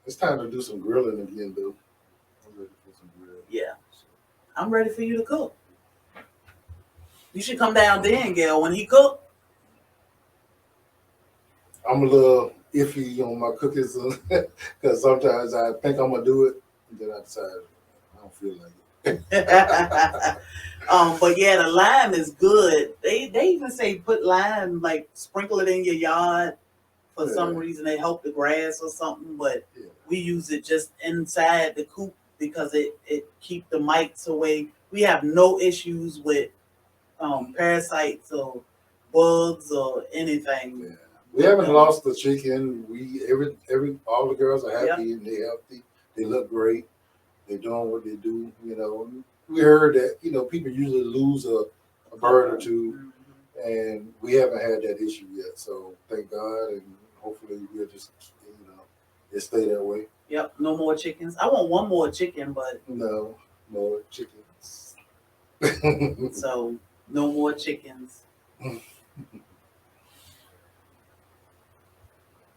It's time to do some grilling again, though. I'm ready for some grilling. Yeah, I'm ready for you to cook. You should come down then, Gail. When he cook, I'm a little iffy on my cookies because sometimes I think I'm gonna do it, and then I decide I don't feel like it. but yeah, the lime is good. They even say put lime, like sprinkle it in your yard. For some Yeah, reason, they help the grass or something. But yeah, we use it just inside the coop because it keep the mites away. We have no issues with parasites or bugs or anything. yeah. We With haven't them. lost the chicken. We every all the girls are Yep. happy and they healthy. They look great. They're doing what they do. You know, we heard that people usually lose a bird or Couple. two, Mhm. and we haven't had that issue yet. So thank God, and hopefully we'll just it stay that way. Yep. No more chickens. I want one more chicken, but No, no chickens. so no more chickens.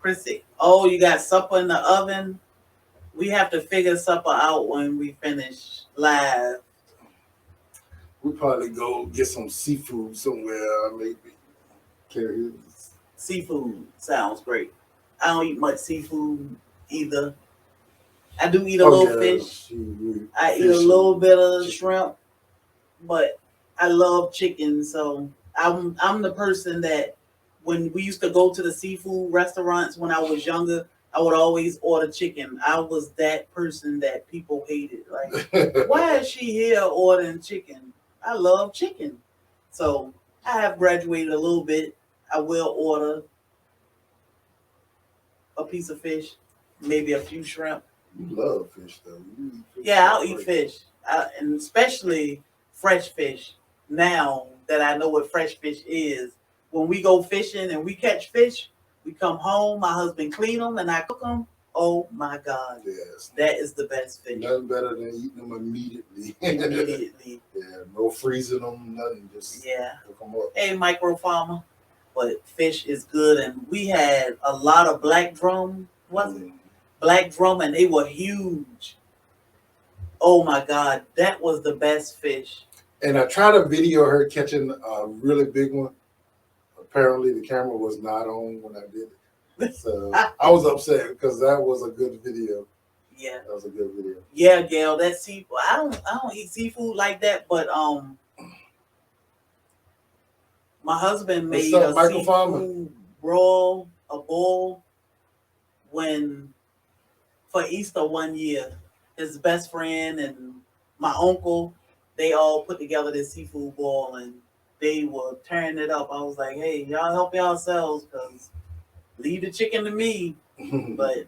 Chrissy, oh, you got supper in the oven? We have to figure supper out when we finish live. We probably go get some seafood somewhere, maybe. Carrots. Seafood sounds great. I don't eat much seafood either. I do eat a Oh little yeah, fish. seafood, I eat a fish little and bit of chicken. shrimp, but I love chicken. So I'm the person that when we used to go to the seafood restaurants when I was younger, I would always order chicken. I was that person that people hated. Like, why is she here ordering chicken? I love chicken. So I have graduated a little bit. I will order a piece of fish, maybe a few shrimp. You love fish though. You eat fish Yeah, like I'll eat crazy. fish, and especially fresh fish. Now that I know what fresh fish is, when we go fishing and we catch fish, we come home. My husband clean them and I cook them. Oh my God, Yes. that is the best fish. Nothing better than eating them immediately. Immediately, Yeah, no freezing them, nothing. Just yeah. cook them up. Hey, micro farmer, but fish is good, and we had a lot of black drum. Was it Mm. black drum? And they were huge. Oh my God, that was the best fish. And I tried to video her catching a really big one. Apparently, the camera was not on when I did it. So I was upset because that was a good video. Yeah, That was a good video. yeah, Gail. That seafood. I don't eat seafood like that, but my husband What's made up, a Michael Farmer? seafood brawl, a bowl when for Easter one year. His best friend and my uncle, they all put together this seafood bowl and they were tearing it up. I was like, hey, y'all help yourselves because leave the chicken to me. But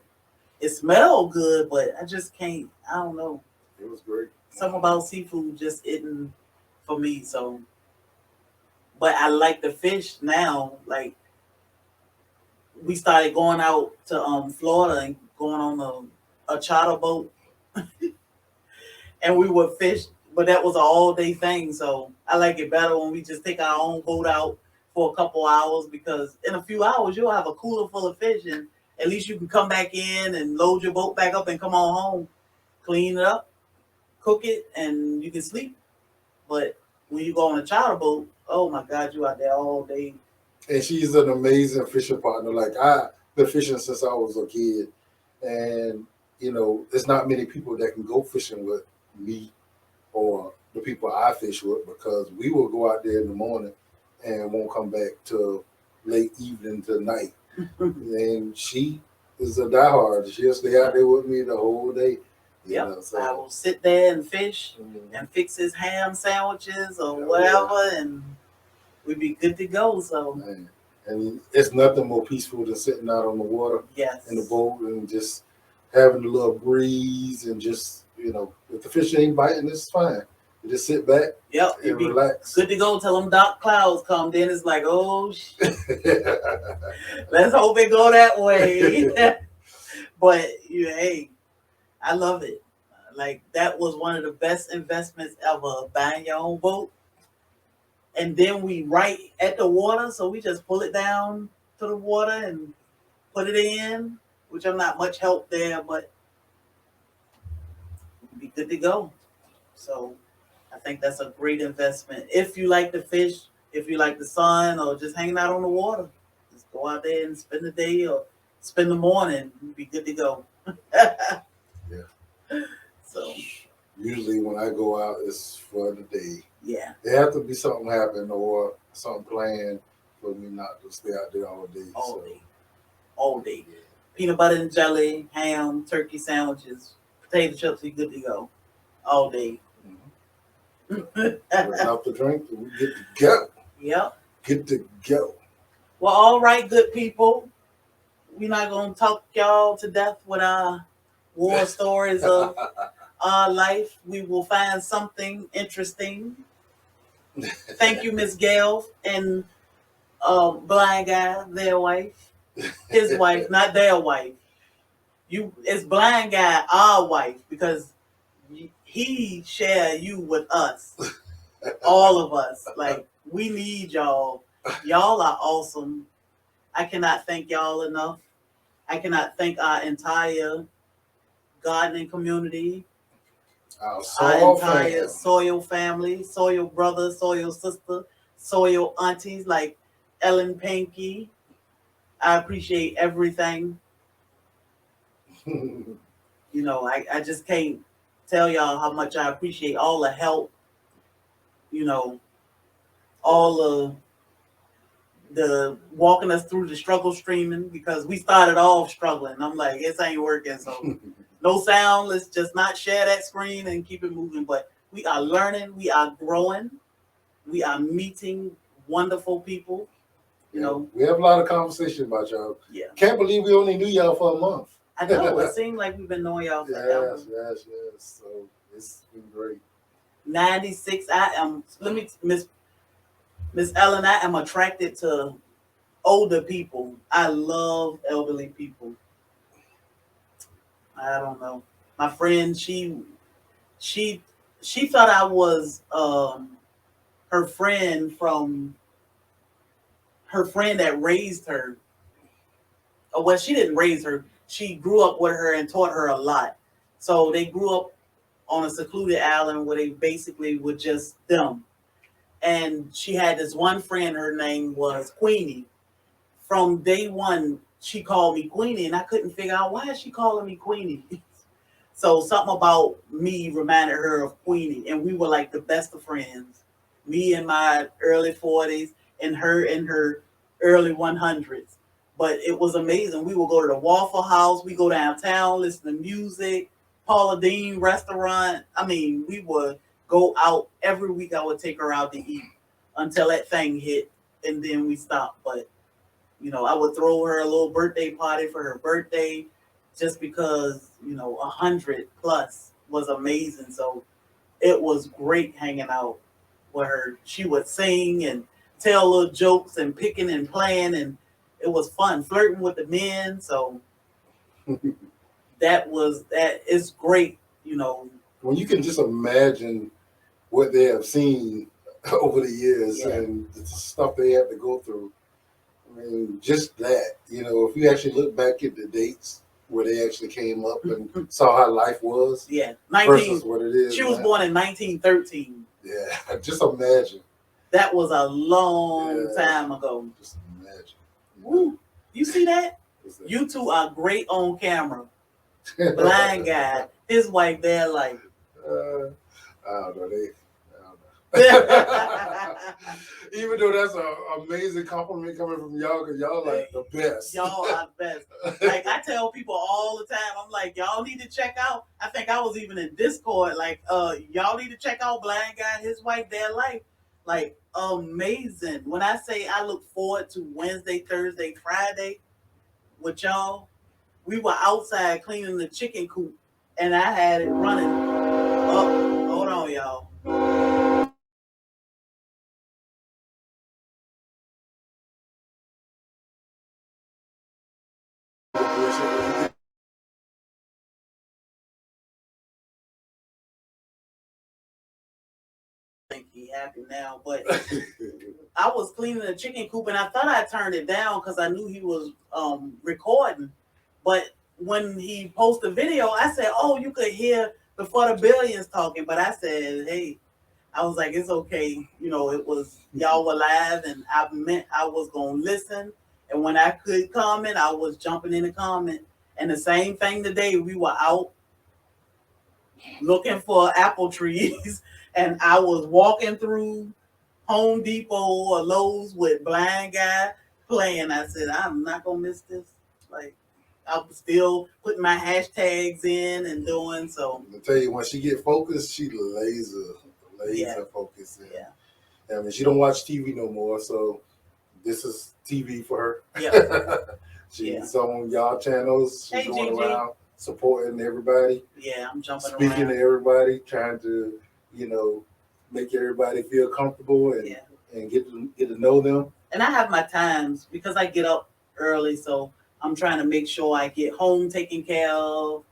it smelled good, but I just can't. I don't know. It was great. Something about seafood just isn't for me. So, but I like the fish now. Like we started going out to Florida and going on a charter boat, and we would fish. But that was an all day thing. So I like it better when we just take our own boat out for a couple hours because in a few hours you'll have a cooler full of fish and at least you can come back in and load your boat back up and come on home, clean it up, cook it, and you can sleep. But when you go on a charter boat, oh my God, you out there all day. And she's an amazing fishing partner. Like I've been fishing since I was a kid, and there's not many people that can go fishing with me or the people I fish with because we will go out there in the morning and won't come back till late evening to night. And she is a diehard. She'll stay out there with me the whole day. Yep, I So will sit there and fish mhm. and fix his ham sandwiches or Oh yeah, whatever, and we'd be good to go. So man. And it's nothing more peaceful than sitting out on the water in the yes, boat and just having a little breeze and just if the fish ain't biting, it's fine. You just sit back yep, you'd and be relax. good to go till them dark clouds come. Then it's like, oh shit, let's hope it go that way. But hey, I love it. Like that was one of the best investments ever. Buying your own boat, and then we right at the water, so we just pull it down to the water and put it in. which I'm not much help there, but we'll be good to go. So I think that's a great investment. If you like to fish, if you like the sun, or just hanging out on the water, just go out there and spend the day or spend the morning. You'll be good to go. Yeah. So Usually when I go out, it's for the day. yeah, There have to be something happen or something planned for me not to stay out there all day. all So, day, all day. Peanut butter and jelly, ham, turkey sandwiches, potato chips. You good to go all day. enough to drink, and we get to go. Yep. Get to go. Well, all right, good people. We're not gonna talk y'all to death with our war stories of our life. We will find something interesting. Thank you, Miss Gail and blind guy, their wife, his wife, not their wife. It's blind guy, our wife, because he share you with us, all of us. Like we need y'all. Y'all are awesome. I cannot thank y'all enough. I cannot thank our entire gardening community, our entire soil family, soil brother, soil sister, soil aunties like Ellen Panky. I appreciate everything. You know, I just can't tell y'all how much I appreciate all the help, you know, all of the walking us through the struggle streaming, because we started off struggling. I'm like, this ain't working. So no sound. Let's just not share that screen and keep it moving. But we are learning. We are growing. We are meeting wonderful people. You know, we have a lot of conversation about y'all. Yeah. Can't believe we only knew y'all for a month. I know. It seemed like we've been knowing y'all forever. Yes. So it's been great. 96. I am. Let me, Miss Ellen. I am attracted to older people. I love elderly people. I don't know. My friend, she thought I was her friend from her friend that raised her. Well, she didn't raise her. She grew up with her and taught her a lot. So they grew up on a secluded island where they basically were just them. And she had this one friend, her name was Queenie. From day one, she called me Queenie, and I couldn't figure out why is she calling me Queenie. So something about me reminded her of Queenie, and we were like the best of friends. Me in my early 40s, and her in her early 100s. But it was amazing. We would go to the Waffle House, we go downtown, listen to music, Paula Deen restaurant. I mean, we would go out every week. I would take her out to eat until that thing hit, and then we stopped. But you know, I would throw her a little birthday party for her birthday, just because 100 plus was amazing. So it was great hanging out with her. She would sing and tell little jokes and picking and playing, and it was fun flirting with the men. So that is great. When you can just imagine what they have seen over the years and the stuff they had to go through. I mean, just that, if you actually look back at the dates where they actually came up and saw how life was, versus what it is. She was born in 1913. Yeah, just imagine. That was a long time ago. Just imagine. Woo. You see that? You two are great on camera. Blind guy, his wife there like. I don't know. Even though that's an amazing compliment coming from y'all, because y'all like the best. Y'all are the best. Like I tell people all the time, I'm like, y'all need to check out. I think I was even in Discord, like, y'all need to check out Blind Guy and his wife, their life. Like amazing. When I say I look forward to Wednesday, Thursday, Friday with y'all, we were outside cleaning the chicken coop and I had it running. Oh, hold on, y'all. Think he happy now, but I was cleaning the chicken coop and I thought I turned it down because I knew he was recording, but when he posted the video, I said, "Oh, you could hear before the billions talking," but I said, "Hey." I was like, it's okay. You know, it was y'all were live and I meant I was gonna listen. And when I could comment, I was jumping in the comment. And the same thing today, we were out looking for apple trees and I was walking through Home Depot or Lowe's with blind guy playing. I said, I'm not gonna miss this. Like I was still putting my hashtags in and doing so. I tell you, when she get focused, she laser focused. Yeah. I mean, she don't watch TV no more, so this is TV for her. Yeah. She's on y'all channels. She's going Gigi. around supporting everybody. Yeah, I'm jumping speaking around. to everybody, trying to, make everybody feel comfortable and get to know them. And I have my times because I get up early, so I'm trying to make sure I get home taken care of,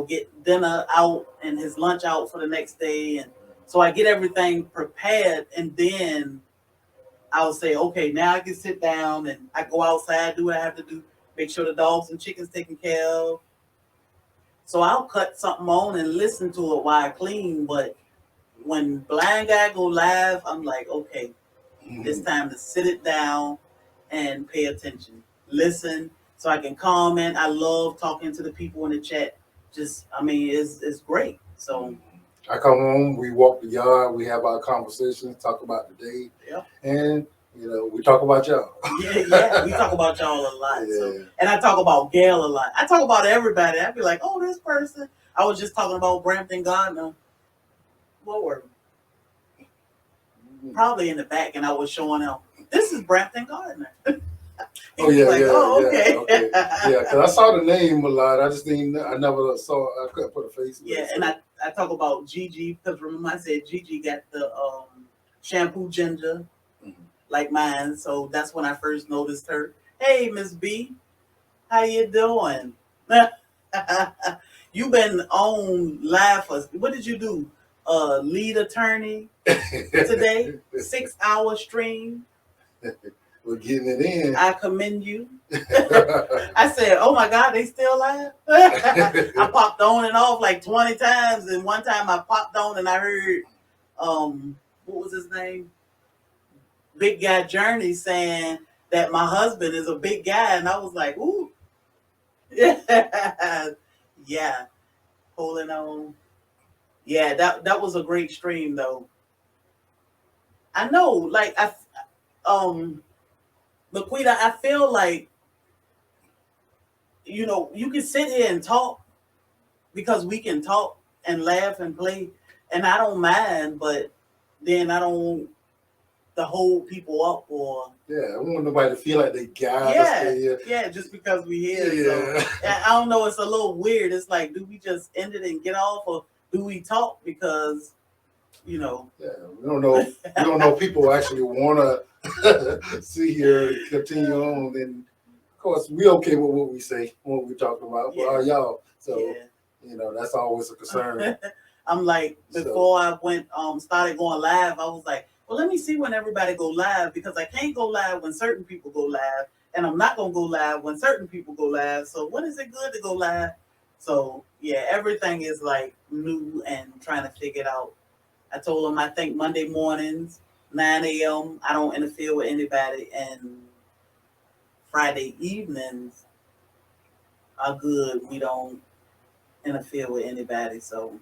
get dinner out and his lunch out for the next day. And so I get everything prepared and then I'll say, okay, now I can sit down and I go outside, do what I have to do, make sure the dogs and chickens taken care of. So I'll cut something on and listen to it while I clean. But when Blind Guy go live, I'm like, okay, it's time to sit it down and pay attention. Listen so I can comment. I love talking to the people in the chat. It's great. So I come home, we walk the yard, we have our conversations, talk about the day. Yeah. And we talk about y'all. Yeah, we talk about y'all a lot. Yeah. So, and I talk about Gail a lot. I talk about everybody. I'd be like, oh, this person. I was just talking about Brampton Gardner. What were we? Probably in the back, and I was showing him, this is Brampton Gardner. Okay. Yeah, because I saw the name a lot. I couldn't put a face. Yeah, and I talk about Gigi, because remember I said Gigi got the shampoo ginger, like mine. So that's when I first noticed her. Hey, Miss B, how you doing? You've been on live for, what did you do? Lead attorney today, 6-hour stream. We're getting it in. I commend you. I said, oh my God, they still live? I popped on and off like 20 times. And one time I popped on and I heard, what was his name? Big Guy Journey saying that my husband is a big guy. And I was like, ooh. Yeah. Holding on. Yeah, that was a great stream though. I know, like Laquita, I feel like, you can sit here and talk because we can talk and laugh and play, and I don't mind, but then I don't to hold people up or. Yeah, I don't want nobody to feel like they got us. Yeah, just because we here. Yeah. So, I don't know, it's a little weird. It's like, do we just end it and get off, or do we talk because, Yeah, we don't know. We don't know people actually want to see here continue on. And of course, we okay with what we say, what we talk about. But are y'all? So that's always a concern. I'm like, before I went started going live, I was like, well, let me see when everybody go live, because I can't go live when certain people go live, and I'm not gonna go live when certain people go live. So when is it good to go live? So yeah, everything is like new and trying to figure it out. I told him I think Monday mornings, 9 a.m., I don't interfere with anybody, and Friday evenings are good. We don't interfere with anybody. So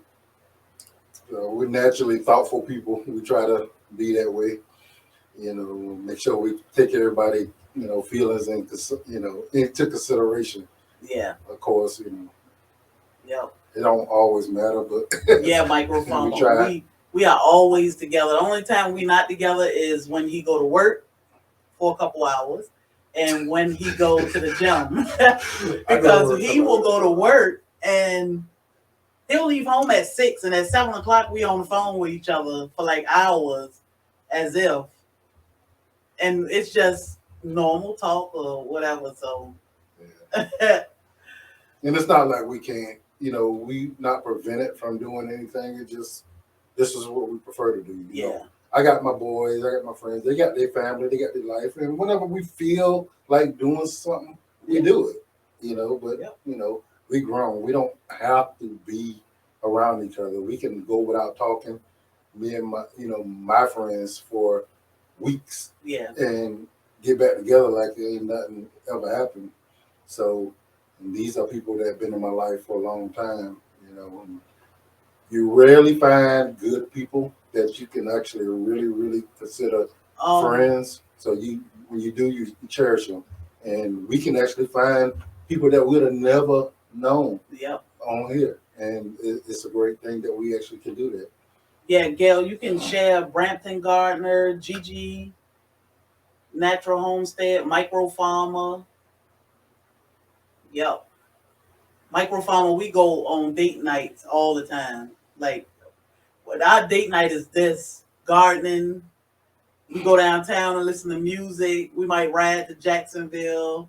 we're naturally thoughtful people. We try to be that way. Make sure we take everybody, feelings and into consideration. Yeah. Of course, Yeah. It don't always matter, but microphone. we try. We are always together. The only time we not together is when he go to work for a couple hours and when he go to the gym. Because he will go to work and he'll leave home at 6, and at 7 o'clock we on the phone with each other for like hours, as if, and it's just normal talk or whatever. So, and it's not like we can't, we not prevented from doing anything. It just this is what we prefer to do. You know? I got my boys, I got my friends. They got their family, they got their life, and whenever we feel like doing something, we do it. But Yep. we grown. We don't have to be around each other. We can go without talking. Me and my friends for weeks Yeah. and get back together like ain't nothing ever happened. So and these are people that have been in my life for a long time. And you rarely find good people that you can actually really, really consider friends. So when you do, you cherish them, and we can actually find people that we'd have never known Yep. on here, and it's a great thing that we actually can do that. Yeah, Gail, you can share Brampton Gardener, Gigi, Natural Homestead, Micro Farmer. Yep. Micro Farmer, we go on date nights all the time. Like, what our date night is this gardening. We go downtown and listen to music. We might ride to Jacksonville,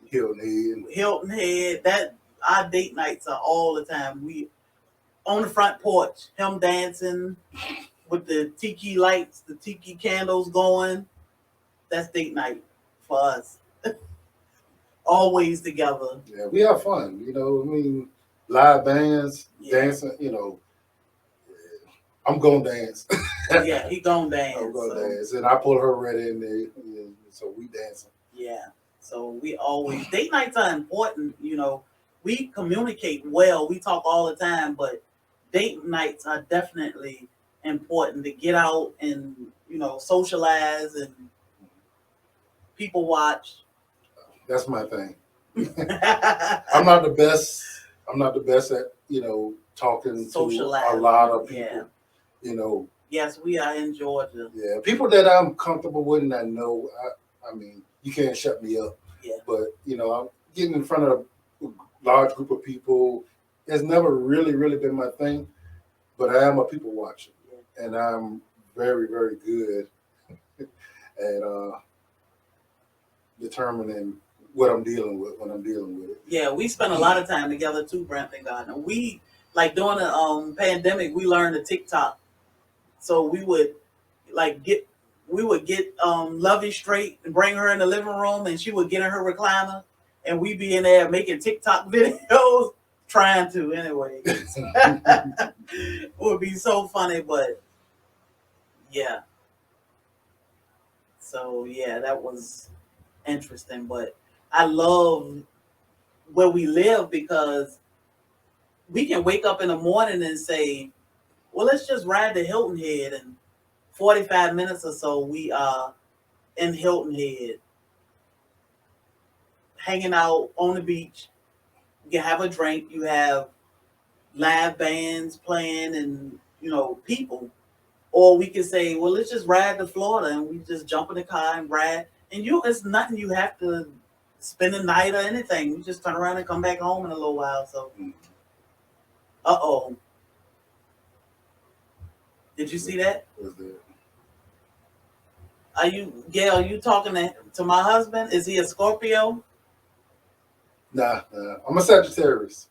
Hilton Head. That our date nights are all the time. We on the front porch, him dancing with the tiki lights, the tiki candles going. That's date night for us. Always together. Yeah, we have fun. Live bands, dancing. I'm gonna dance. Yeah, he gonna dance. I'm gonna dance, and I pull her right in there, so we dancing. Yeah, so we always date nights are important. We communicate well. We talk all the time, but date nights are definitely important to get out and socialize and people watch. That's my thing. I'm not the best. I'm not the best at talking to a lot of people. Yeah. Yes, we are in Georgia. Yeah, people that I'm comfortable with and I know. I mean, you can't shut me up. Yeah. But I'm getting in front of a large group of people. It's never really, really been my thing. But I am a people watcher, and I'm very, very good at determining what I'm dealing with when I'm dealing with it. Yeah, we spent a lot of time together too, Brampton Gardner. We during the pandemic, we learned the TikTok. So we would get Lovey straight and bring her in the living room, and she would get in her recliner, and we'd be in there making TikTok videos, trying to anyway. It would be so funny, but yeah. So yeah, that was interesting, but I love where we live because we can wake up in the morning and say, well, let's just ride to Hilton Head, and 45 minutes or so we are in Hilton Head, hanging out on the beach. You can have a drink, you have live bands playing and people. Or we can say, well, let's just ride to Florida, and we just jump in the car and ride. And it's nothing you have to spend the night or anything. You just turn around and come back home in a little while. So, did you see that? What's that? Gail, are you talking to my husband? Is he a Scorpio? Nah. I'm a Sagittarius.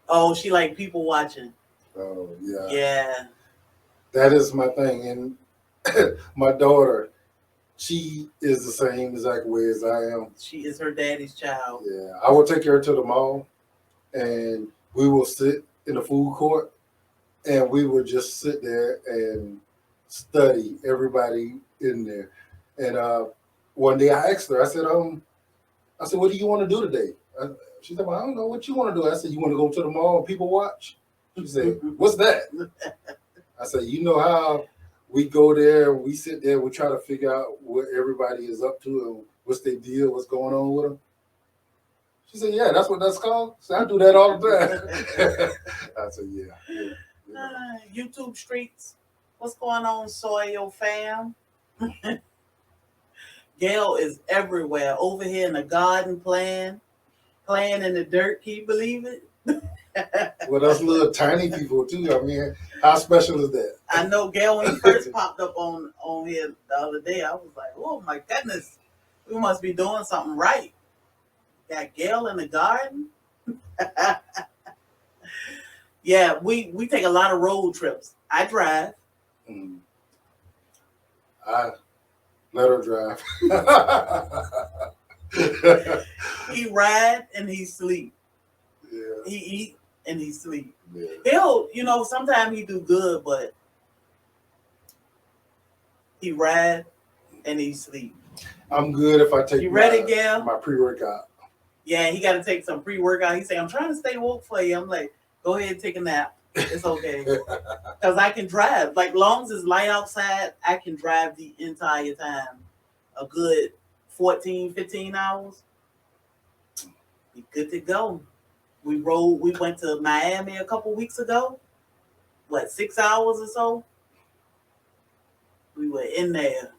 Oh, she like people watching. Oh, yeah. Yeah. That is my thing. And my daughter, she is the same exact way as I am. She is her daddy's child. Yeah. I will take her to the mall, and we will sit in the food court, and we would just sit there and study everybody in there. And one day I asked her, I said, what do you want to do today? She said, well, I don't know what you want to do. I said, you want to go to the mall and people watch? She said, what's that? I said, you know how we go there and we sit there, we try to figure out what everybody is up to and what's their deal, what's going on with them. She said, yeah, that's what that's called. So I do that all the time. I said, yeah. YouTube streets. What's going on, Soil fam? Gail is everywhere. Over here in the garden playing in the dirt. Can you believe it? Well, us little tiny people too. I mean, how special is that? I know, Gail, when he first popped up on here the other day, I was like, oh my goodness, we must be doing something right. Got Gail in the garden. Yeah, we take a lot of road trips. I drive. I let her drive. He ride and he sleep. Yeah. He eat and he sleep. Yeah. He'll, sometimes he do good, but he ride and he sleep. I'm good if I take You ready, Gail? my pre-workout. Yeah, he got to take some pre-workout. He say, I'm trying to stay woke for you. I'm like, go ahead and take a nap. It's okay. Because I can drive. Like, long as it's light outside, I can drive the entire time. A good 14, 15 hours. Be good to go. We went to Miami a couple weeks ago. 6 hours or so? We were in there,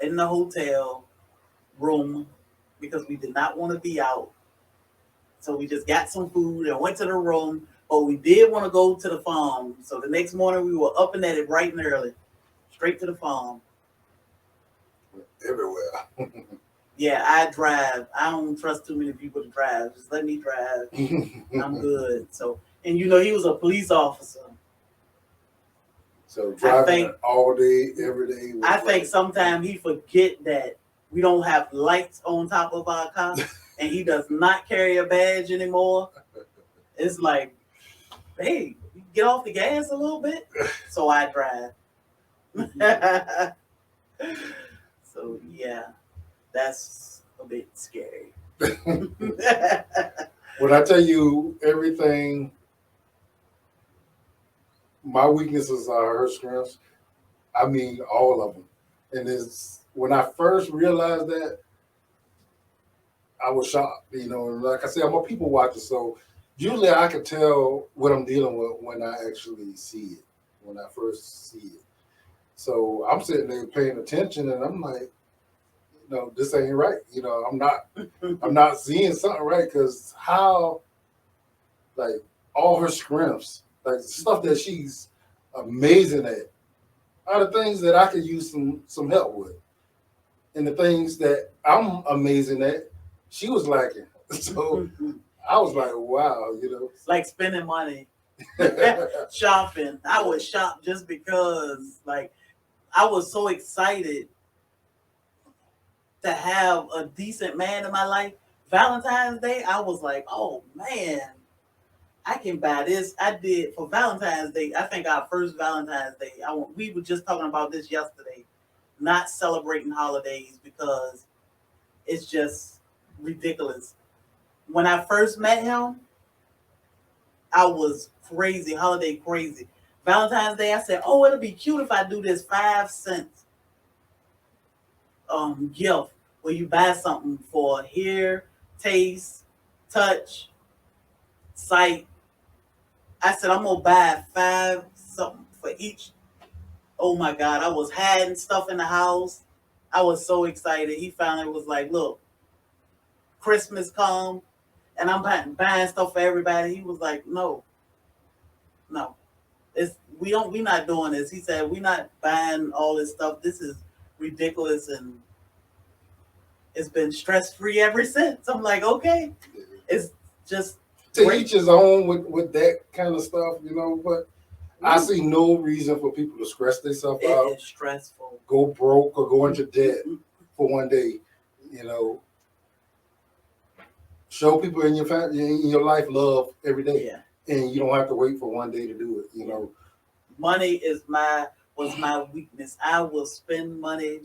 in the hotel room, because we did not want to be out. So we just got some food and went to the room. But we did want to go to the farm. So the next morning we were up and at it bright and early. Straight to the farm. Everywhere. Yeah, I drive. I don't trust too many people to drive. Just let me drive. I'm good. So, and he was a police officer. So driving all day, every day. I think sometimes he forget that we don't have lights on top of our car, and he does not carry a badge anymore. It's like, hey, get off the gas a little bit. So I drive. So yeah, that's a bit scary. When I tell you everything, my weaknesses are her strengths. I mean, all of them. And when I first realized that, I was shocked. Like I said, I'm a people watcher, so usually I can tell what I'm dealing with when I actually see it, when I first see it. So I'm sitting there paying attention, and I'm like, this ain't right. I'm not seeing something right, because how, like, all her strengths, like stuff that she's amazing at, are the things that I could use some help with. And the things that I'm amazing at, she was lacking. So I was like, wow, Like spending money, shopping. I would shop just because, like, I was so excited to have a decent man in my life. Valentine's Day, I was like, oh man, I can buy this. I did for Valentine's Day. I think our first Valentine's Day. We were just talking about this yesterday. Not celebrating holidays because it's just ridiculous. When I first met him, I was crazy, holiday crazy. Valentine's Day, I said, oh, it'll be cute if I do this 5-cent gift where you buy something for hear, taste, touch, sight. I said, I'm gonna buy 5 something for each. Oh my God, I was hiding stuff in the house. I was so excited. He finally was like, look, Christmas come and I'm buying stuff for everybody. He was like, no. We're not doing this. He said, we're not buying all this stuff. This is ridiculous, and it's been stress-free ever since. I'm like, okay. It's just to each his own with that kind of stuff, but I see no reason for people to stress themselves out. It is stressful. Go broke or go into debt for one day, Show people in your family, in your life, love every day. Yeah. And you don't have to wait for one day to do it, Money was my weakness. I will spend money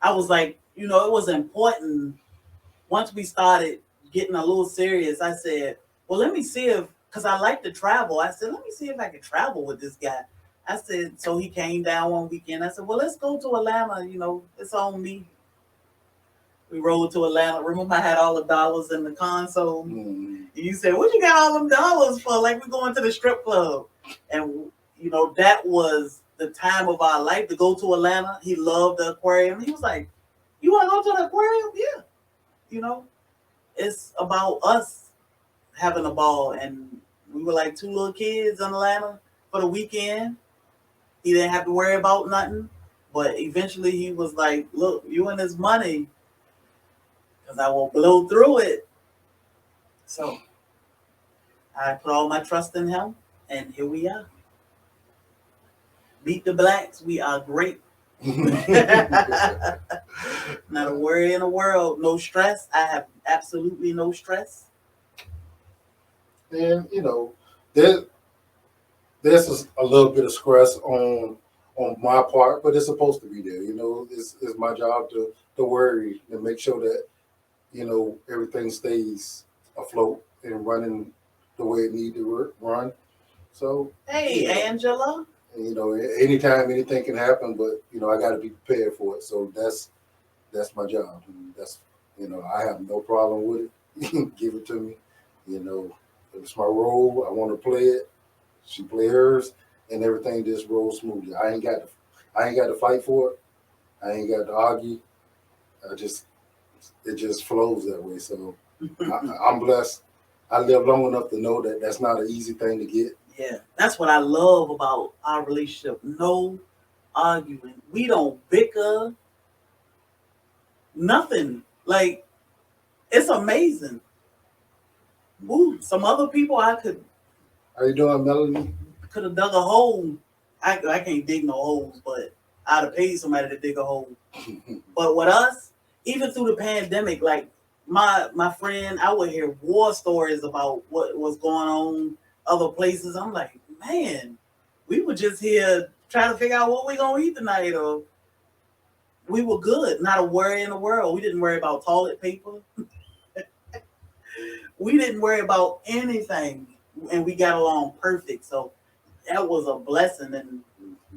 I was like, it was important. Once we started getting a little serious, I said, well, let me see because I like to travel. I said, let me see if I can travel with this guy. I said, so he came down one weekend. I said, well, let's go to Atlanta. It's on me. We rode to Atlanta. Remember, I had all the dollars in the console. And you said, what you got all them dollars for? Like, we're going to the strip club. And, that was the time of our life to go to Atlanta. He loved the aquarium. He was like, you want to go to the aquarium? Yeah. It's about us having a ball. And we were like 2 little kids in Atlanta for the weekend. He didn't have to worry about nothing. But eventually he was like, look, you and this money, because I will blow through it. So I put all my trust in him, and here we are. Meet the Blacks. We are great. Not a worry in the world. No stress. I have absolutely no stress. And there there's a little bit of stress on my part, but it's supposed to be there. It's my job to worry and make sure that everything stays afloat and running the way it need to run. So Hey, Angela. anytime anything can happen, but I got to be prepared for it. So that's my job. And that's I have no problem with it. Give it to me. You know, it's my role. I want to play it. She play hers, and everything just rolls smoothly. I ain't got to fight for it. I ain't got to argue. I just it just flows that way. So I'm blessed. I live long enough to know that that's not an easy thing to get. Yeah, that's what I love about our relationship. No arguing. We don't bicker. Nothing. Like, it's amazing. Ooh, some other people I could How you doing, Melanie? have dug a hole. I can't dig no holes, but I'd have paid somebody to dig a hole. But with us, even through the pandemic, like my friend, I would hear war stories about what was going on other places. I'm like, man, we were just here trying to figure out what we gonna eat tonight, or we were good, not a worry in the world. We didn't worry about toilet paper. We didn't worry about anything, and we got along perfect. So that was a blessing. And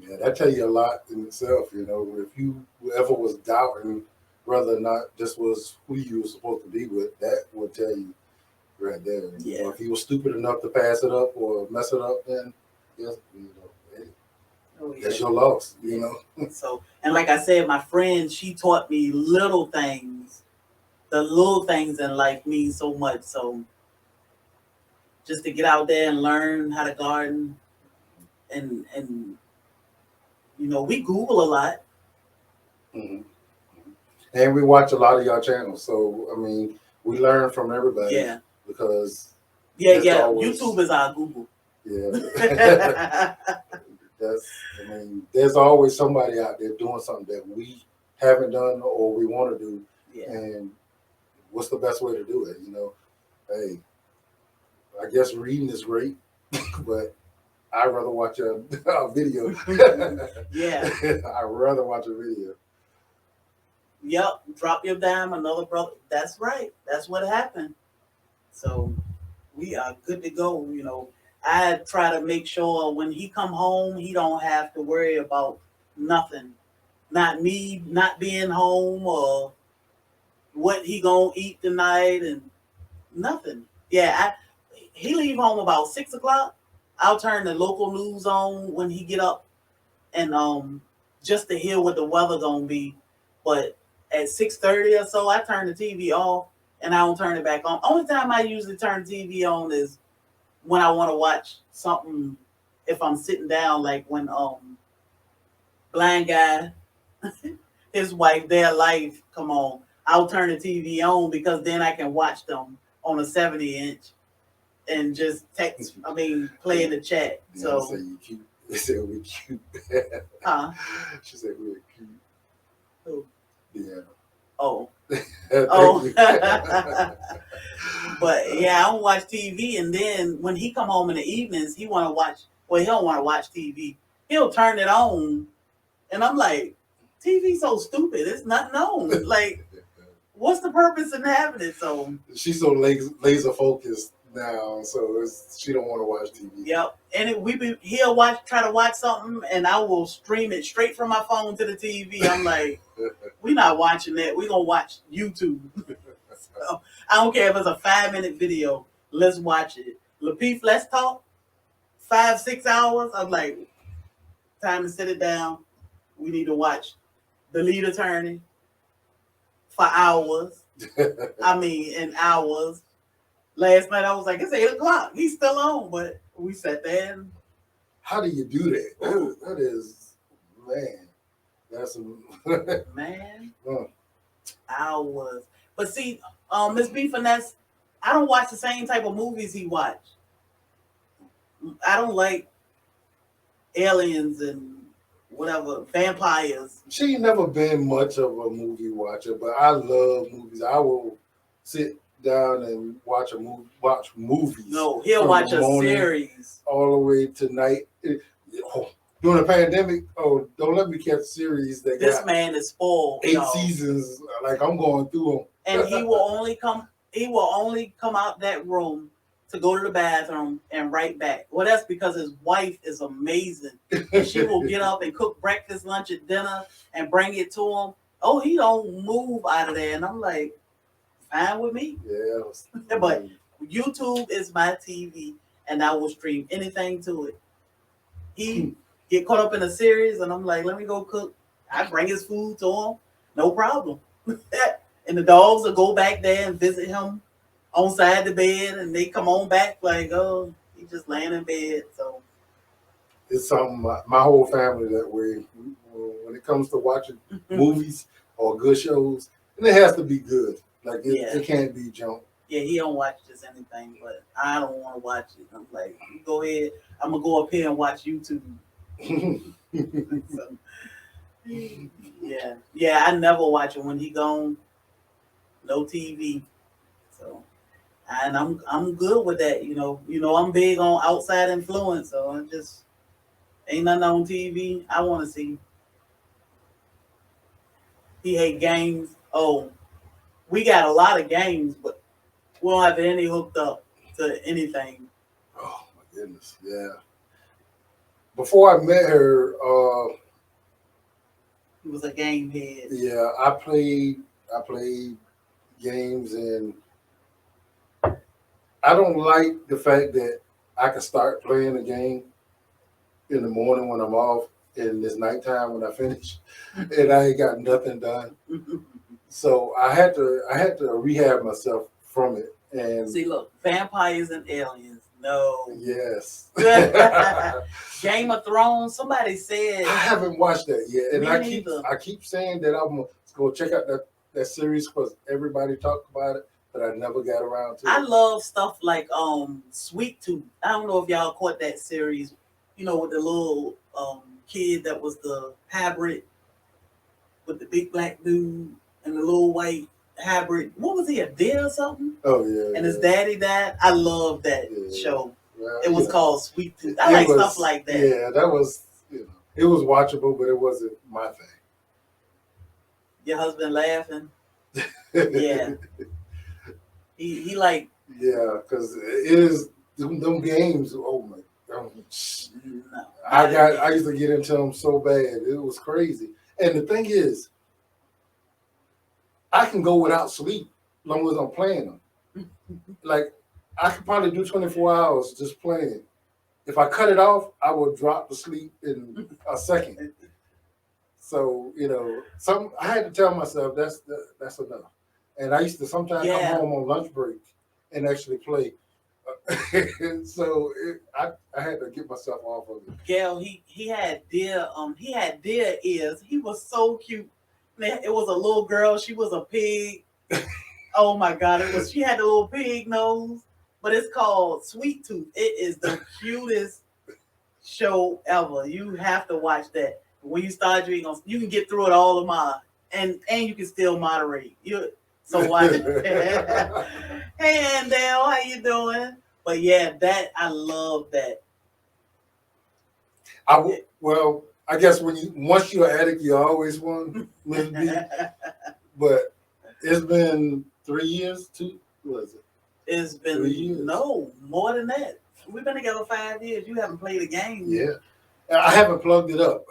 Yeah, that tell you a lot in itself. If you ever was doubting whether or not this was who you were supposed to be with, that would tell you right there. Yeah. If you were stupid enough to pass it up or mess it up, then yes, hey, that's your loss. So, and like I said, my friend, she taught me little things. The little things in life mean so much. So just to get out there and learn how to garden, and we Google a lot. hmm And we watch a lot of y'all channels, so I mean, we learn from everybody. Yeah. Because Yeah. always, YouTube is our Google. Yeah. There's always somebody out there doing something that we haven't done or we want to do. Yeah. And what's the best way to do it? Hey, I guess reading is great, but I'd rather watch a video. Yeah. I'd rather watch a video. Yep. Drop your dime, another brother. That's right. That's what happened. So we are good to go. I try to make sure when he come home, he don't have to worry about nothing. Not me not being home, or what he gonna eat tonight, and nothing. Yeah, he leave home about 6 o'clock. I'll turn the local news on when he get up, and just to hear what the weather gonna be. But at 6:30 or so, I turn the TV off and I don't turn it back on. Only time I usually turn the TV on is when I want to watch something. If I'm sitting down, like when Blind Guy, his wife, their life, come on, I'll turn the TV on because then I can watch them on a 70-inch and just play in the chat. Yeah, So say you cute. They said we're cute. huh? She said we're cute. Who? Yeah. Oh. Oh. But yeah, I don't watch TV, and then when he come home in the evenings, he want to watch. Well, he don't want to watch TV. He'll turn it on, and I'm like, TV so stupid. It's nothing on. Like, what's the purpose in having it? So she's so laser focused now, so she don't want to watch TV. Yep, and he'll try to watch something, and I will stream it straight from my phone to the TV. I'm like, we're not watching that. We're gonna watch YouTube. So, I don't care if it's a 5-minute video. Let's watch it. Lapeef, let's talk. 5-6 hours. I'm like, time to sit it down. We need to watch The Lead Attorney for hours. In hours. Last night I was like, it's 8 o'clock. He's still on, but we sat there. And how do you do that? That is, man. That's man. Oh. Hours. But see, Miss B Finesse, I don't watch the same type of movies he watched. I don't like aliens and whatever, vampires. She ain't never been much of a movie watcher, but I love movies. I will sit down and watch movies. No, he'll from watch the a morning series. all the way to night. During the pandemic, don't let me catch series that This got man is spoiled, 8 y'all. seasons. Like I'm going through them. And he will only come out that room to go to the bathroom and right back. Well, that's because his wife is amazing. And she will get up and cook breakfast, lunch, and dinner and bring it to him. Oh, he don't move out of there. And I'm like, fine with me. Yeah. But YouTube is my TV and I will stream anything to it. He get caught up in a series and I'm like, let me go cook. I bring his food to him. No problem. And the dogs will go back there and visit him on side the bed, and they come on back like, oh, he just laying in bed. So it's something my whole family that way. When it comes to watching movies or good shows, and it has to be good. Like it can't be junk. Yeah, he don't watch just anything, but I don't want to watch it. I'm like, you go ahead. I'm gonna go up here and watch YouTube. So, yeah. I never watch it when he gone. No TV. So, and I'm good with that. You know, I'm big on outside influence. So I just ain't nothing on TV I want to see. He hate games. Oh, we got a lot of games, but we don't have any hooked up to anything. Oh my goodness, yeah. Before I met her, He was a game head. yeah, I played games, and I don't like the fact that I can start playing a game in the morning when I'm off, and it's nighttime when I finish, and I ain't got nothing done. So I had to rehab myself from it. And see, look, vampires and aliens. No. Yes. Game of Thrones. Somebody said I haven't watched that yet, and me I keep saying that I'm gonna go check out that series because everybody talked about it, but I never got around to it. I love stuff like Sweet Tooth. I don't know if y'all caught that series. You know, with the little kid that was the hybrid with the big black dude and the little white hybrid. What was he, a deer or something? Oh yeah. And his daddy died. I love that show. Well, it was called Sweet Tooth. I like stuff like that. Yeah, that was, it was watchable, but it wasn't my thing. Your husband laughing? Yeah. He like. Yeah, because it is them games. Oh my God. No, I used to get into them so bad. It was crazy. And the thing is, I can go without sleep as long as I'm playing them. Like, I could probably do 24 hours just playing. If I cut it off, I will drop to sleep in a second. So, I had to tell myself that's enough. And I used to sometimes come home on lunch break and actually play. So I had to get myself off of it. Gail, he had deer ears. He was so cute. It was a little girl. She was a pig. Oh my God! She had a little pig nose, but it's called Sweet Tooth. It is the cutest show ever. You have to watch that. When you start, you can get through it all tomorrow, and you can still moderate. So watch it. Hey, Andale, how you doing? But yeah, I love that. I guess once you're an addict, you always want to be. But it's been 3 years, was it? It's been 3 years. No, more than that. We've been together 5 years. You haven't played a game. Yeah, I haven't plugged it up.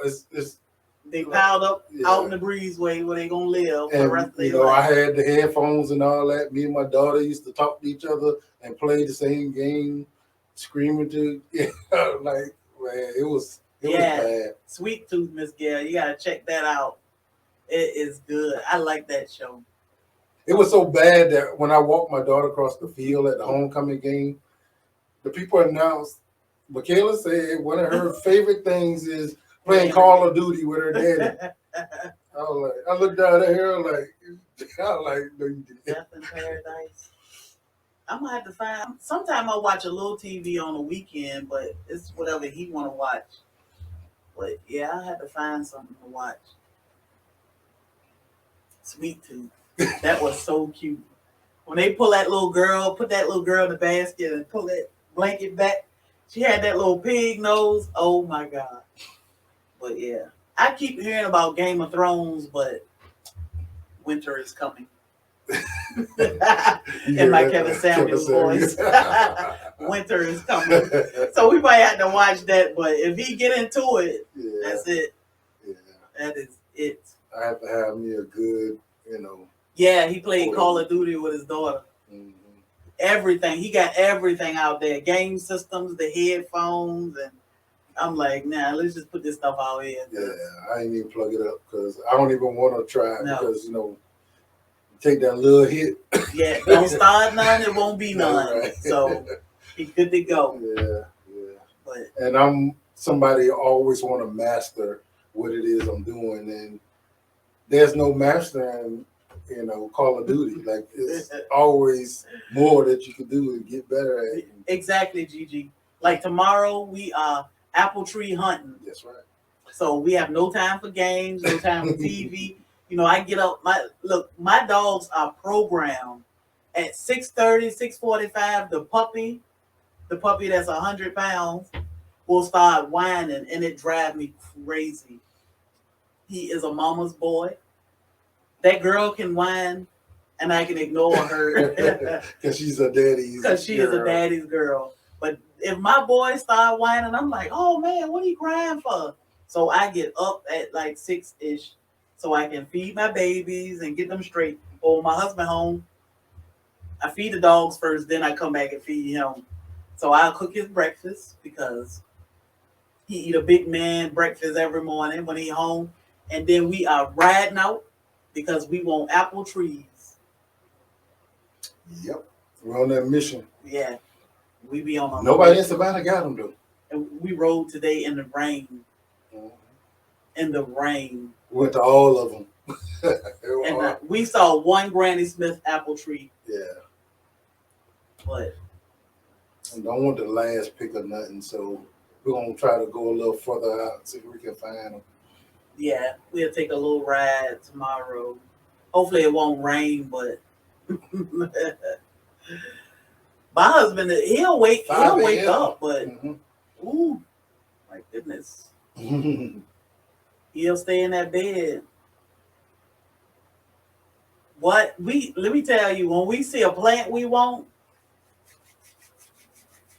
They piled up out in the breezeway where they gonna live for the rest of their life. I had the headphones and all that. Me and my daughter used to talk to each other and play the same game, screaming to like, man, it was bad. Sweet Tooth, Miss Gail, you gotta check that out. It is good. I like that show. It was so bad that when I walked my daughter across the field at the homecoming game, the people announced, Michaela said one of her favorite things is playing Call of Duty with her daddy. I looked down at her like, no, you didn't. Death in Paradise. I'm gonna have to find. Sometimes I watch a little TV on the weekend, but it's whatever he want to watch. But yeah, I had to find something to watch. Sweet Tooth. That was so cute. When they pull that little girl, put that little girl in the basket and pull that blanket back, she had that little pig nose. Oh my God. But yeah, I keep hearing about Game of Thrones, but winter is coming. In my Kevin Samuels voice. Winter is coming. So we might have to watch that, but if he get into it, that's it. Yeah. That is it. I have to have me a good, Yeah, he played Call of Duty with his daughter. Mm-hmm. Everything. He got everything out there. Game systems, the headphones, and I'm like, nah, let's just put this stuff out here. Yeah, I ain't even plug it up because I don't even want to try it because, take that little hit. Yeah, don't start none, it won't be none. Right. So he's good to go. Yeah. But, and I'm somebody always want to master what it is I'm doing, and there's no mastering, Call of Duty. Like it's always more that you can do and get better at. Exactly, Gigi. Like tomorrow we are apple tree hunting. That's right. So we have no time for games, no time for TV. I get up. My dogs are programmed at 6:30, 6:45. The puppy that's 100 pounds, will start whining, and it drives me crazy. He is a mama's boy. That girl can whine, and I can ignore her because she's a daddy's. Because she is a daddy's girl. But if my boy start whining, I'm like, oh man, what are you crying for? So I get up at like 6-ish, so I can feed my babies and get them straight. Or my husband home, I feed the dogs first, then I come back and feed him. So I'll cook his breakfast because he eat a big man breakfast every morning when he home. And then we are riding out because we want apple trees. Yep. We're on that mission. Yeah. We be on nobody in Savannah got them though. And we rode today in the rain. Mm-hmm. In the rain. We went to all of them. And we saw one Granny Smith apple tree. Yeah. But I don't want the last pick of nothing, so we're gonna try to go a little further out, see if we can find them. Yeah, we'll take a little ride tomorrow. Hopefully it won't rain, but my husband, he'll wake up, but ooh, my goodness. He'll stay in that bed. Let me tell you, when we see a plant we want,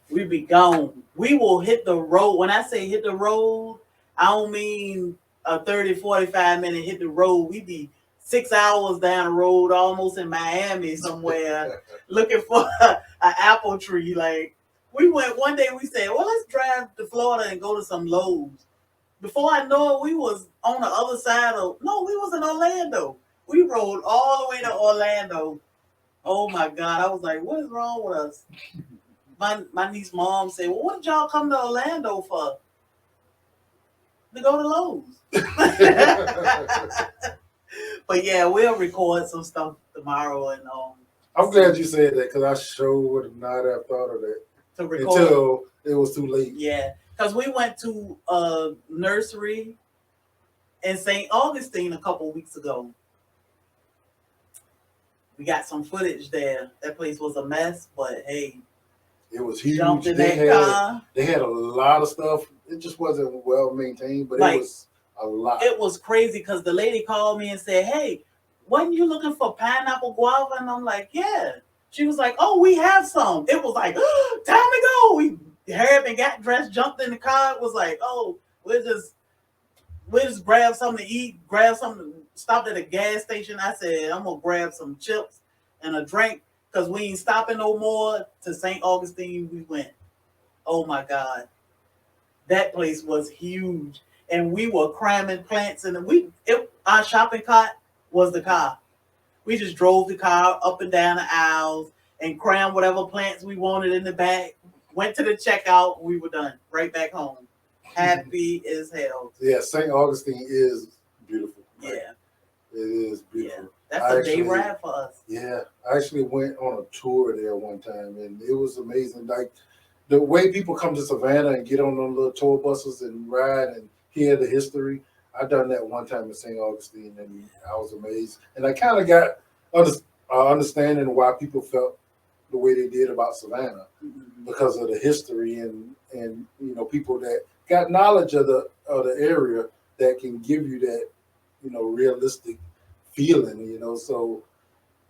we be gone. We will hit the road. When I say hit the road, I don't mean a 30, 45 minute hit the road. We be 6 hours down the road, almost in Miami somewhere, looking for an apple tree. Like, we went one day, we said, well, let's drive to Florida and go to some Lowe's. Before I know it, we was on the other side we was in Orlando. We rode all the way to Orlando. Oh my God. I was like, what is wrong with us? My niece's mom said, well, what did y'all come to Orlando for? To go to Lowe's. But yeah, we'll record some stuff tomorrow. And I'm glad you said that because I sure would not have thought of that to record until it was too late. Yeah, because we went to a nursery in St. Augustine a couple weeks ago. We got some footage there. That place was a mess, but hey, it was huge. Jumped in that car. They had a lot of stuff. It just wasn't well maintained, but it was a lot. It was crazy because the lady called me and said, hey, wasn't you looking for pineapple guava? And I'm like, yeah. She was like, oh, we have some. It was like, oh, time to go. We hurried and got dressed, jumped in the car. It was like, oh, we'll just grab something to eat, grab something, stopped at a gas station. I said, I'm going to grab some chips and a drink because we ain't stopping no more. To St. Augustine we went. Oh, my God. That place was huge. And we were cramming plants. And our shopping cart was the car. We just drove the car up and down the aisles and crammed whatever plants we wanted in the back. Went to the checkout. We were done. Right back home. Happy as hell. Yeah, St. Augustine is beautiful. Yeah. It is beautiful. Yeah. That's a day ride for us. Yeah. I actually went on a tour there one time and it was amazing. Like the way people come to Savannah and get on those little tour buses and ride and hear the history. I done that one time in St. Augustine, and I was amazed. And I kind of got understanding why people felt the way they did about Savannah because of the history and people that got knowledge of the area that can give you that realistic feeling. So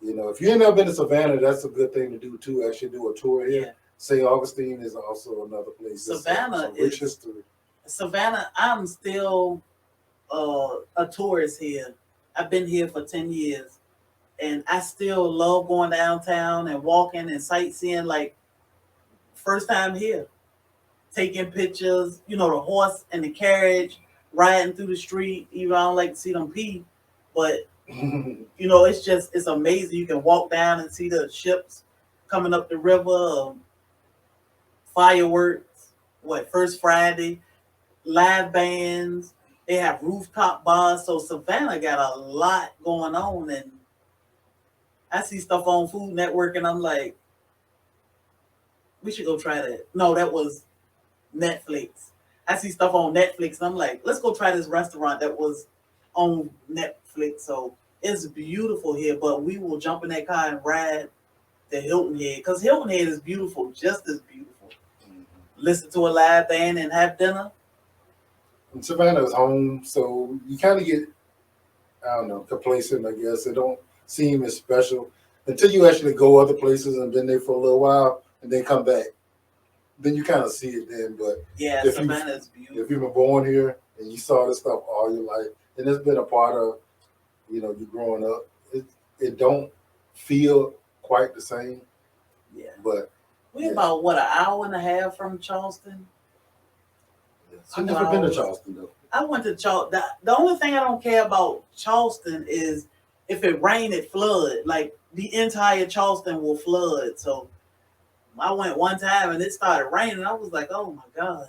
if you ain't never been to Savannah, that's a good thing to do too. Actually, do a tour here. Yeah. St. Augustine is also another place. Savannah is rich history. Savannah. I'm still a tourist here. I've been here for 10 years, and I still love going downtown and walking and sightseeing. Like first time here, taking pictures. The horse and the carriage riding through the street. Even I don't like to see them pee, but it's amazing. You can walk down and see the ships coming up the river. Fireworks. First Friday, live bands. They have rooftop bars. So Savannah got a lot going on, and I see stuff on Food Network, and I'm like, we should go try that. No, that was Netflix. I see stuff on Netflix, and I'm like, let's go try this restaurant that was on Netflix. So it's beautiful here, but we will jump in that car and ride to Hilton Head, because Hilton Head is beautiful, just as beautiful. Listen to a live band and have dinner. And Savannah is home, so you kind of get, I don't know, complacent, I guess. It don't seem as special until you actually go other places and been there for a little while and then come back. Then you kind of see it then. But yeah, Savannah is beautiful. If you were born here and you saw this stuff all your life, and it's been a part of, you growing up, it don't feel quite the same. Yeah. But we're about, an hour and a half from Charleston? I've never been to Charleston, though. I went to Charleston. The only thing I don't care about Charleston is if it rain, it flood. Like, the entire Charleston will flood. So I went one time and it started raining. I was like, oh, my God.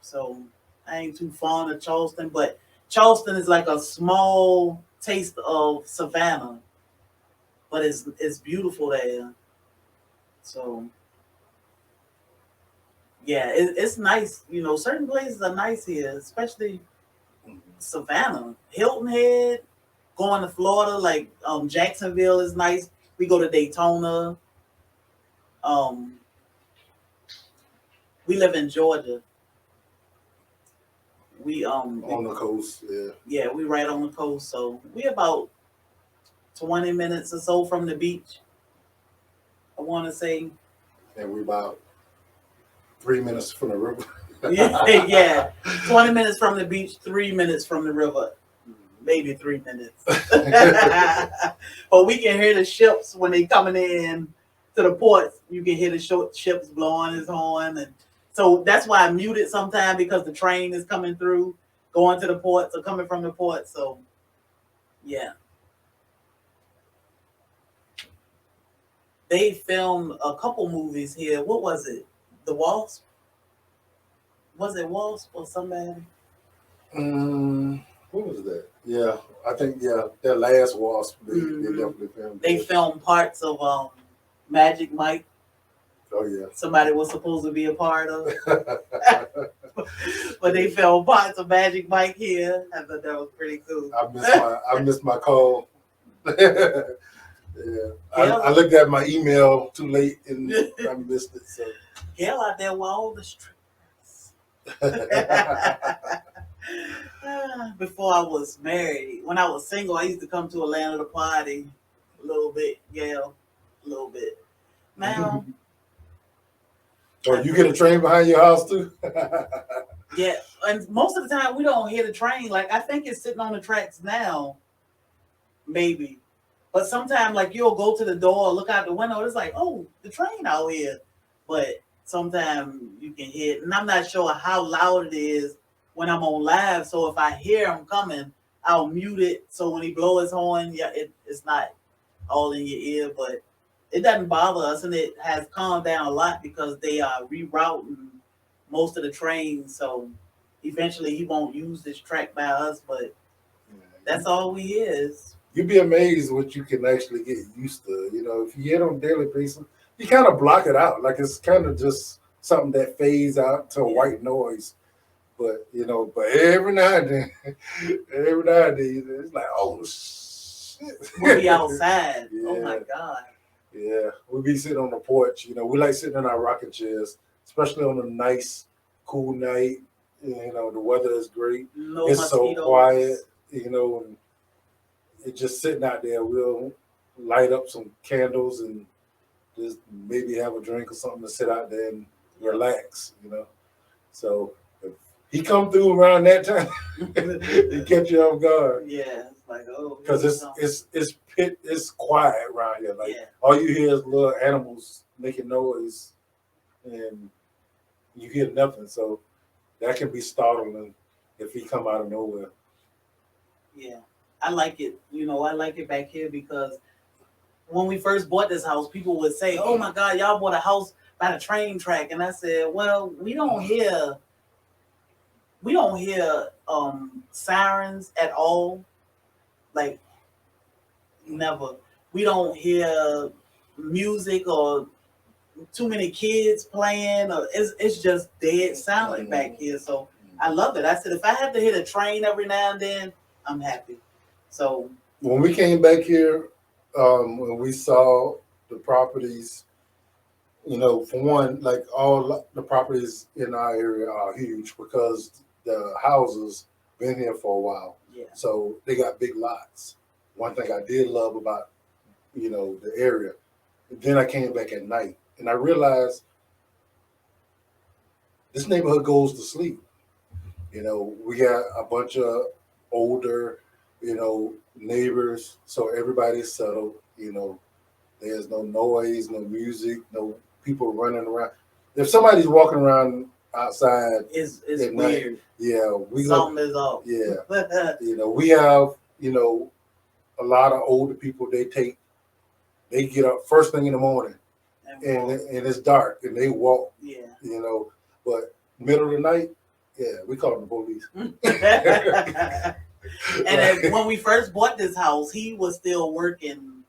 So I ain't too fond of Charleston. But Charleston is like a small taste of Savannah. But it's beautiful there. So... yeah, it's nice. Certain places are nice here, especially Savannah. Hilton Head, going to Florida, like Jacksonville is nice. We go to Daytona. We live in Georgia. We on the coast, yeah. Yeah, we right on the coast, so we about 20 minutes or so from the beach, I want to say. And we about 3 minutes from the river. yeah. 20 minutes from the beach, 3 minutes from the river. Maybe 3 minutes. But we can hear the ships when they coming in to the ports. You can hear the ships blowing his horn. And so that's why I mute it sometimes, because the train is coming through, going to the ports or coming from the port. So, yeah. They filmed a couple movies here. What was it? The Wasp? Was it Wasp or somebody? What was that? Yeah, I think, their last Wasp, they definitely filmed. They filmed parts of Magic Mike. Oh, yeah. Somebody was supposed to be a part of it. But they filmed parts of Magic Mike here. I thought that was pretty cool. I missed my call. Yeah, I looked at my email too late and I missed it. So Gail out there with all the strippers. Before I was married, when I was single, I used to come to Atlanta to party a little bit, Gail, a little bit. Now, you get a train behind your house too? Yeah, and most of the time we don't hear the train. Like, I think it's sitting on the tracks now, maybe. But sometimes, like, you'll go to the door, look out the window, it's like, oh, the train out here. But sometimes you can hear it. And I'm not sure how loud it is when I'm on live. So if I hear him coming, I'll mute it. So when he blows his horn, it's not all in your ear. But it doesn't bother us. And it has calmed down a lot because they are rerouting most of the trains. So eventually he won't use this track by us. But that's all we is. You'd be amazed what you can actually get used to. If you hear it on a daily basis, you kind of block it out. Like, it's kind of just something that fades out to a white noise. But but every now and then, every now and then, it's like, oh shit. We'll be outside. Oh Yeah. my God. Yeah, we be sitting on the porch. We like sitting in our rocking chairs, especially on a nice, cool night. The weather is great. No It's so mosquitoes. quiet. And it's just sitting out there. We'll light up some candles and just maybe have a drink or something to sit out there and relax. So if he come through around that time, he catch you off guard. Yeah, it's like, oh, Because it's quiet around here. Like yeah. all you hear is little animals making noise, and you hear nothing. So that can be startling if he come out of nowhere. Yeah, I like it. I like it back here because when we first bought this house, people would say, "Oh my God, y'all bought a house by the train track," and I said, "Well, we don't hear sirens at all. Like never. We don't hear music or too many kids playing, or it's just dead silent back here. So I love it. I said if I have to hit a train every now and then, I'm happy. So when we came back here, when we saw the properties, for one, like all the properties in our area are huge because the houses been here for a while. Yeah. So they got big lots. One thing I did love about the area. Then I came back at night and I realized this neighborhood goes to sleep. We got a bunch of older, neighbors, so everybody's settled. There's no noise, no music, no people running around. If somebody's walking around outside, it's at weird. Night, yeah, something is off. Yeah, we have a lot of older people. They get up first thing in the morning, and it's dark, and they walk. Yeah. But middle of the night, yeah, we call them the police. And then when we first bought this house, he was still working,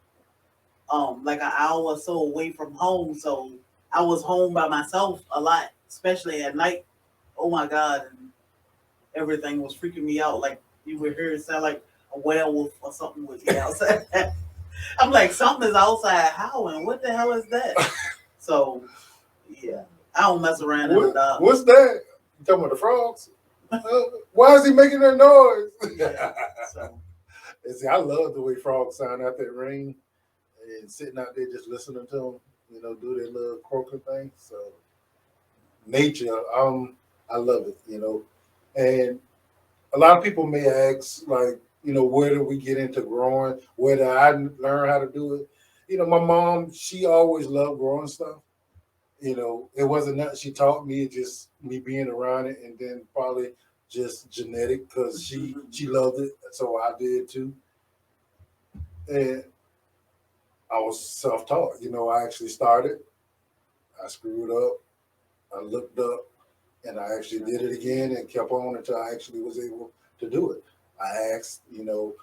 like an hour or so away from home. So I was home by myself a lot, especially at night. Oh my God, and everything was freaking me out. Like you would hear it sound like a werewolf or something would be outside. I'm like, something is outside howling. What the hell is that? So, yeah, I don't mess around in the dark. What's that? You talking about the frogs? Why is he making that noise? So, and see, I love the way frogs sound out that rain and sitting out there just listening to them, do their little croaking thing. So, nature, I love it, And a lot of people may ask, like, where did we get into growing? Where did I learn how to do it? My mom, she always loved growing stuff. It wasn't nothing she taught me, just me being around it, and then probably just genetic because she loved it, so I did too. And I was self-taught. I actually started, I screwed up, I looked up, and I actually did it again and kept on until I actually was able to do it. I asked, when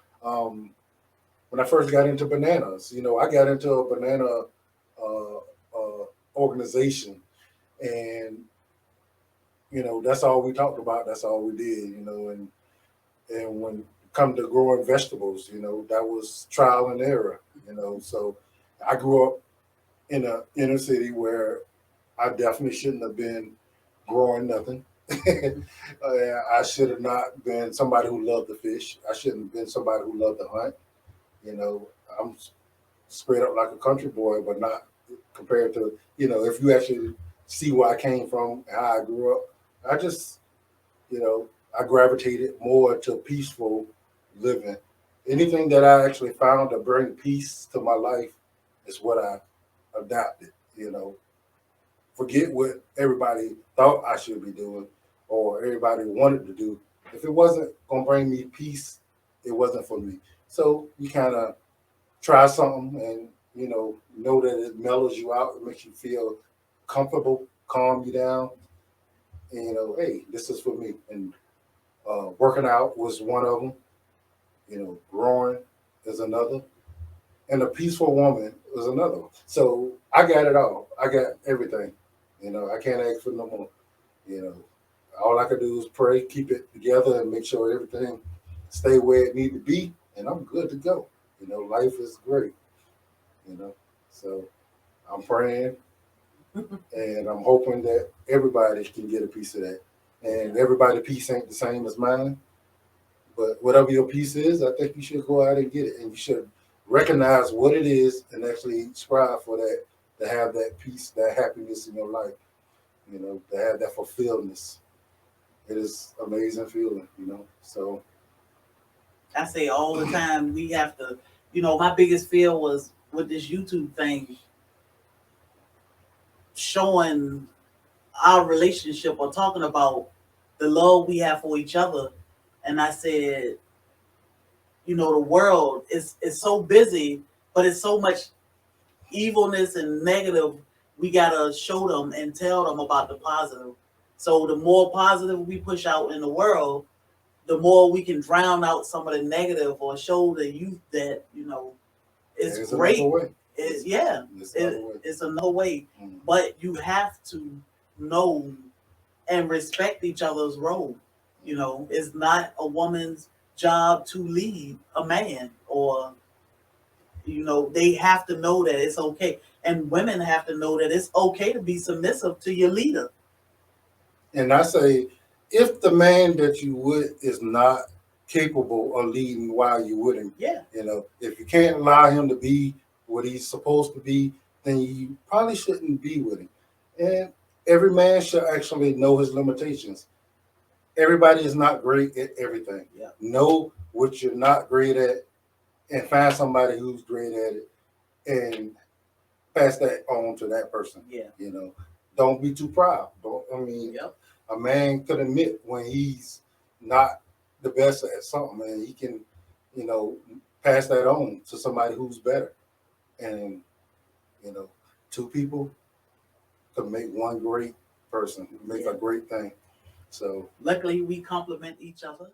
I first got into bananas, I got into a banana organization, and that's all we talked about. That's all we did, and when it come to growing vegetables, that was trial and error, So I grew up in a inner city where I definitely shouldn't have been growing nothing. I should have not been somebody who loved to fish. I shouldn't have been somebody who loved to hunt. I'm straight up like a country boy, but not compared to, if you actually see where I came from, how I grew up, I just, I gravitated more to peaceful living. Anything that I actually found to bring peace to my life is what I adopted, Forget what everybody thought I should be doing or everybody wanted to do. If it wasn't going to bring me peace, it wasn't for me. So you kind of try something and, know that it mellows you out. It makes you feel comfortable, calm you down. And, hey, this is for me. And working out was one of them. Growing is another. And a peaceful woman was another one. So I got it all. I got everything. I can't ask for no more. all I can do is pray, keep it together, and make sure everything stay where it need to be, and I'm good to go. Life is great. So I'm praying, and I'm hoping that everybody can get a piece of that. And everybody's piece ain't the same as mine, but whatever your piece is, I think you should go out and get it, and you should recognize what it is and actually strive for that, to have that peace, that happiness in your life. To have that fulfilledness. It is amazing feeling. So I say all the time, we have to, my biggest fear was with this YouTube thing, showing our relationship or talking about the love we have for each other. And I said, the world is so busy, but it's so much evilness and negative. We gotta show them and tell them about the positive. So the more positive we push out in the world, the more we can drown out some of the negative or show the youth that it's there's great. another way. It's another way. Mm. But you have to know and respect each other's role. It's not a woman's job to lead a man, or they have to know that it's okay. And women have to know that it's okay to be submissive to your leader. And I say, if the man that you with is not capable of leading, while you with him, Yeah. If you can't allow him to be what he's supposed to be, then you probably shouldn't be with him. And every man should actually know his limitations. Everybody is not great at everything. Yeah. Know what you're not great at, and find somebody who's great at it, and pass that on to that person. Yeah. Don't be too proud. Yep. A man could admit when he's not the best at something, and he can, pass that on to somebody who's better. And, two people could make one great person, make a great thing. So luckily we complement each other.